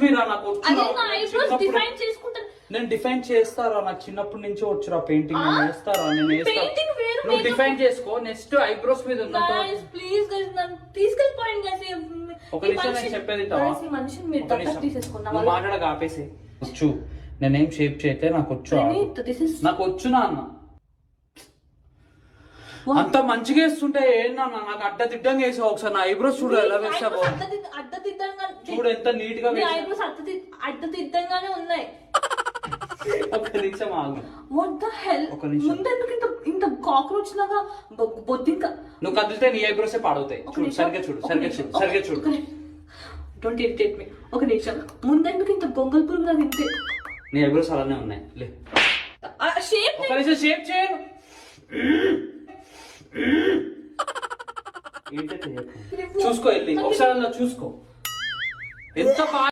Trust మీరా నాకు అదే నా ఐబ్రోస్ డిఫైన్ చేసుకుంటా. నేను డిఫైన్ చేస్తారా, నాకు చిన్నప్పటి నుంచి వచ్చురా పెయింటింగ్. నేను వేస్తారా, నేను వేస్తా. పెయింటింగ్ వేరు, నువ్వు డిఫైన్ చేసుకో. నెక్స్ట్ ఐబ్రోస్ మీద ఉన్న గైస్ ప్లీజ్ గైస్ నన్ను తీసుకెళ్ళిపోయింది గైస్. ఒక నిమిషం నేను చెప్పేది మనిషిని మీరు తప్పక తీసేసుకున్నా. నువ్వు మాట్లాడక ఆపేసి. వచ్చు, నేనేం షేప్ చేయట్లే, నాకు వచ్చు. నాకు వచ్చు నాన్న. అంత మంచిగా వేస్తుంటే ఏంటన్నా నాకు అడ్డదిడ్డంగా వేసావు. ఒకసారి నా ఐబ్రోస్ చూడు ఎలా వేసావు. అడ్డదిద్దంగా చూడు ఎంత నీట్ గా ఐబ్రోస్ అడ్డదిద్దంగానే ఉన్నాయి. ఒక్క నిమిషం ఆగు. What the hell. ముందెందుకు ఇంత కాక్రోచ్ లాగా బొద్దింక. నువ్వు కదిలితే నీ ఐబ్రోసే పాడవుతాయి. చూడు సరిగ్గా చూడు, సరిగ్గా చూడు. Don't irritate me. ఒక నిమిషం, ముందెందుకు ఇంత గొంగల్ పురుగు లాగా ఇంతే. నీ ఐబ్రోస్ అలానే ఉన్నాయి. లే షేప్. ఒక నిమిషం షేప్ చేయను. చూసుకో వెళ్ళి ఒకసారి చూసుకో ఎంత బాగా